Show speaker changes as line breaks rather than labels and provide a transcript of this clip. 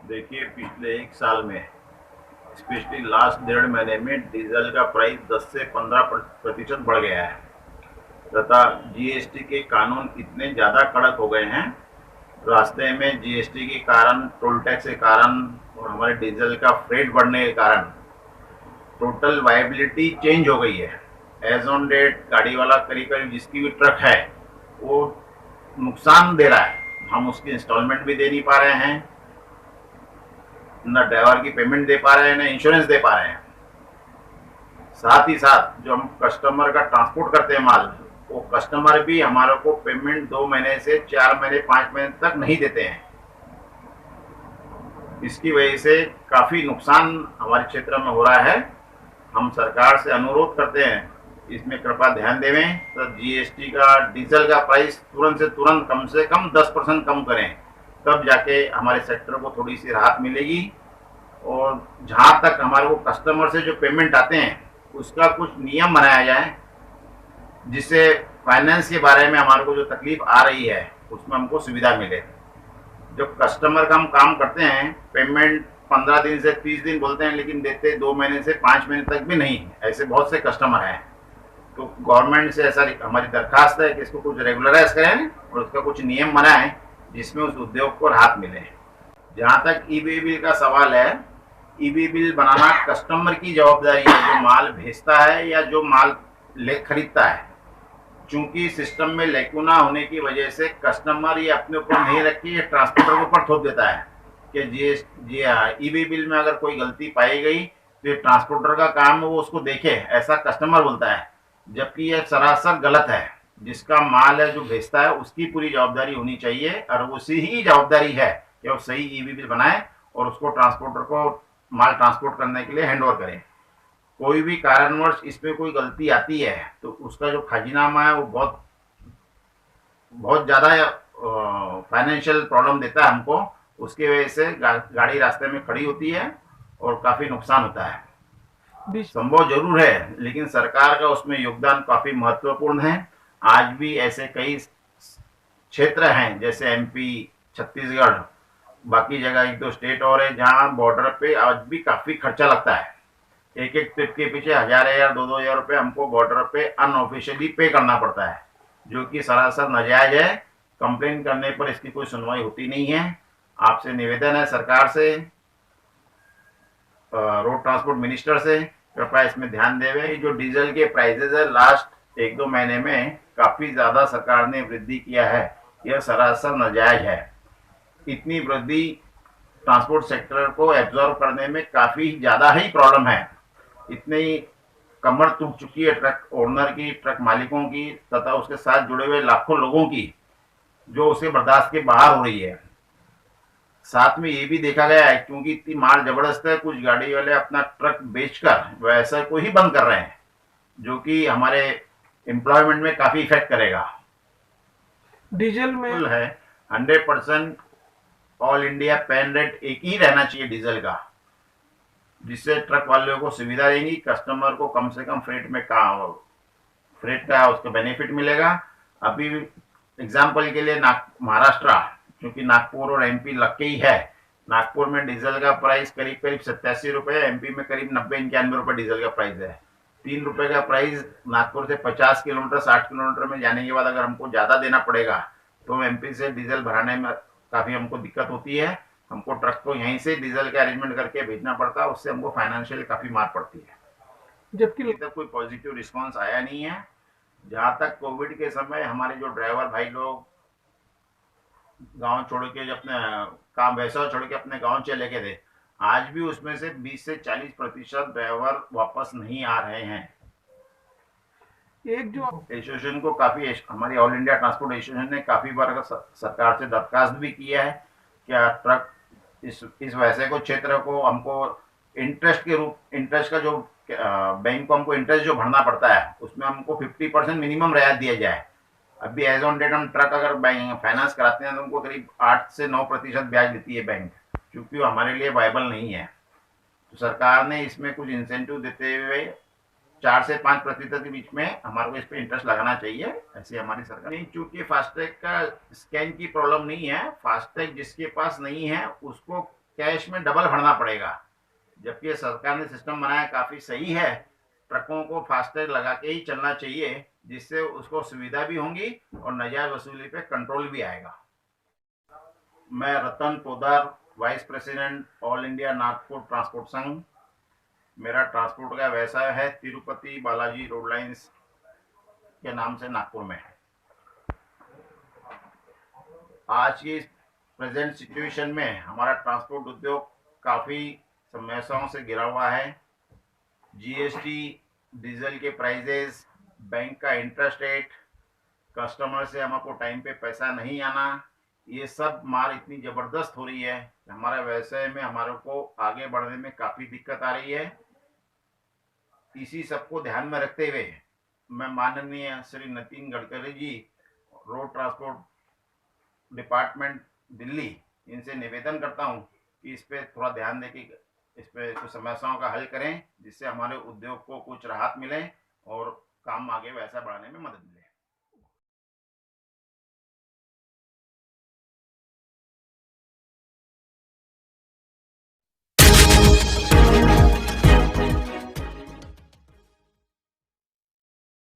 देखिए, पिछले एक साल में स्पेशली लास्ट 1.5 महीने में डीजल का प्राइस 10 से 15% बढ़ गया है तथा जीएसटी के कानून इतने ज़्यादा कड़क हो गए हैं। रास्ते में जीएसटी के कारण, टोल टैक्स के कारण और हमारे डीजल का फ्रेट बढ़ने के कारण टोटल वायबिलिटी चेंज हो गई है। एज ऑन डेट गाड़ी वाला करीब करीब जिसकी भी ट्रक है वो नुकसान दे रहा है। हम उसकी इंस्टॉलमेंट भी दे नहीं पा रहे हैं, न ड्राइवर की पेमेंट दे पा रहे हैं, न इंश्योरेंस दे पा रहे हैं। साथ ही साथ जो हम कस्टमर का ट्रांसपोर्ट करते हैं माल, वो कस्टमर भी हमारे को पेमेंट 2 महीने से 4 महीने 5 महीने तक नहीं देते हैं। इसकी वजह से काफी नुकसान हमारे क्षेत्र में हो रहा है। हम सरकार से अनुरोध करते हैं इसमें कृपया ध्यान देवें, तो जीएसटी का, डीजल का प्राइस तुरंत से कम 10% कम करें, तब जाके हमारे सेक्टर को थोड़ी सी राहत मिलेगी। और जहां तक हमारे को कस्टमर से जो पेमेंट आते हैं उसका कुछ नियम बनाया जाए, जिससे फाइनेंस के बारे में हमारे को जो तकलीफ आ रही है उसमें हमको सुविधा मिले। जो कस्टमर का हम काम करते हैं, पेमेंट 15 दिन से 30 दिन बोलते हैं, लेकिन देते 2 महीने से 5 महीने तक भी नहीं। ऐसे बहुत से कस्टमर हैं। तो गवर्नमेंट से ऐसा हमारी दरखास्त है कि इसको कुछ रेगुलराइज करें और उसका कुछ नियम बनाएं जिसमें उस उद्योग को राहत मिले। जहां तक ईबी बिल का सवाल है, ईबी बिल बनाना कस्टमर की जवाबदारी है, जो माल भेजता है या जो माल खरीदता है। चूंकि सिस्टम में लेकुना होने की वजह से कस्टमर ये अपने ऊपर नहीं रख के ट्रांसपोर्टर के ऊपर थोप देता है कि जी ईबी बिल में अगर कोई गलती पाई गई तो ये ट्रांसपोर्टर का काम है वो उसको देखे, ऐसा कस्टमर बोलता है। जबकि यह सरासर गलत है। जिसका माल है जो भेजता है उसकी पूरी जवाबदारी होनी चाहिए, और उसी ही जवाबदारी है कि वो सही ईबी बिल बनाए और उसको ट्रांसपोर्टर को माल ट्रांसपोर्ट करने के लिए हैंड ओवर करें। कोई भी कारणवश इसमें कोई गलती आती है तो उसका जो खजीनामा है वो बहुत बहुत ज़्यादा फाइनेंशियल प्रॉब्लम देता है हमको। उसकी वजह से गाड़ी रास्ते में खड़ी होती है और काफ़ी नुकसान होता है। संभव जरूर है, लेकिन सरकार का उसमें योगदान काफ़ी महत्वपूर्ण है। आज भी ऐसे कई क्षेत्र हैं जैसे एमपी, छत्तीसगढ़, बाकी जगह 1-2 स्टेट और है जहां बॉर्डर पे आज भी काफ़ी खर्चा लगता है। एक एक ट्रिप के पीछे 1000 2-2 हजार रुपये हमको बॉर्डर पे अनऑफिशियली पे करना पड़ता है, जो कि सरासर नाजायज है। कंप्लेन करने पर इसकी कोई सुनवाई होती नहीं है। आपसे निवेदन है सरकार से, रोड ट्रांसपोर्ट मिनिस्टर से, कृपया इसमें ध्यान देवे। जो डीजल के प्राइसेस है लास्ट 1-2 महीने में काफी ज्यादा सरकार ने वृद्धि किया है, यह सरासर नाजायज है। इतनी वृद्धि ट्रांसपोर्ट सेक्टर को एब्जॉर्व करने में काफी ज्यादा ही प्रॉब्लम है। इतनी कमर टूट चुकी है ट्रक ओनर की, ट्रक मालिकों की तथा उसके साथ जुड़े हुए लाखों लोगों की, जो उसे बर्दाश्त के बाहर हो रही है। साथ में ये भी देखा गया है, क्योंकि इतनी मार जबरदस्त है, कुछ गाड़ी वाले अपना ट्रक बेचकर वैसा को ही बंद कर रहे हैं, जो कि हमारे एम्प्लॉयमेंट में काफी इफेक्ट करेगा।
डीजल में
है 100% ऑल इंडिया पेन रेट एक ही रहना चाहिए डीजल का, जिससे ट्रक वालों को सुविधा रहेगी, कस्टमर को कम से कम फ्रेट का उसका बेनिफिट मिलेगा। अभी एग्जाम्पल के लिए महाराष्ट्र, क्योंकि नागपुर और एमपी लग के ही है, नागपुर में डीजल का प्राइस करीब करीब 87 रुपये, एमपी में करीब 90-91 रुपये डीजल का प्राइस है। 3 रुपये का प्राइस नागपुर से 50 किलोमीटर 60 किलोमीटर में जाने के बाद अगर हमको ज़्यादा देना पड़ेगा तो एमपी से डीजल भराने में काफ़ी हमको दिक्कत होती है। हमको ट्रक को यहीं से डीजल का अरेंजमेंट करके भेजना पड़ता है, उससे हमको फाइनेंशियल काफ़ी मार पड़ती है।
जबकि
अभी तक कोई पॉजिटिव रिस्पांस आया नहीं है। जहाँ तक कोविड के समय हमारे जो ड्राइवर भाई लोग गांव छोड़ के, जो अपने काम वैसा छोड़ के अपने गांव चले गए थे, आज भी उसमें से 20 से 40% ड्राइवर वापस नहीं आ रहे हैं।
एक जो
एसोसिएशन को काफी, हमारी ऑल इंडिया ट्रांसपोर्ट एसोसिएशन ने काफी बार सरकार से दरखास्त भी किया है, क्या ट्रक इस वैसे को क्षेत्र को हमको इंटरेस्ट का जो बैंक को हमको इंटरेस्ट जो भरना पड़ता है उसमें हमको 50% मिनिमम रियायत दिया जाए। अभी एज ऑन डेट हम ट्रक अगर बैंक फाइनेंस कराते हैं तो हमको करीब 8 से 9% ब्याज देती है बैंक, क्योंकि वो हमारे लिए वायबल नहीं है। तो सरकार ने इसमें कुछ इंसेंटिव देते हुए 4 से 5% के बीच में हमारे को इस पर इंटरेस्ट लगाना चाहिए, ऐसी हमारी सरकार नहीं। चूंकि फास्टैग का स्कैन की प्रॉब्लम नहीं है, फास्टैग जिसके पास नहीं है उसको कैश में डबल भरना पड़ेगा। जबकि सरकार ने सिस्टम बनाया काफ़ी सही है, ट्रकों को फास्टैग लगा के ही चलना चाहिए, जिससे उसको सुविधा भी होंगी और नजायज वसूली पे कंट्रोल भी आएगा। मैं Ratan Podar, vice president all India Nagpur transport Sangh. मेरा ट्रांसपोर्ट का व्यवसाय है तिरुपति बालाजी रोड लाइन्स के नाम से नागपुर में है। आज की प्रेजेंट सिचुएशन में हमारा ट्रांसपोर्ट उद्योग काफ़ी समस्याओं से घिरा हुआ है। जीएसटी, डीजल के प्राइजेस, बैंक का इंटरेस्ट रेट, कस्टमर से हमको टाइम पे पैसा नहीं आना, ये सब मार इतनी ज़बरदस्त हो रही है कि हमारे व्यवसाय में हमारे को आगे बढ़ने में काफ़ी दिक्कत आ रही है। इसी सबको ध्यान में रखते हुए मैं माननीय Shri Nitin Gadkari ji, road transport department Delhi, इनसे निवेदन करता हूँ कि इस पर थोड़ा ध्यान दें कि इस पर कुछ समस्याओं का हल करें, जिससे हमारे उद्योग को कुछ राहत मिले और काम आगे वैसा बढ़ाने में मदद मिले।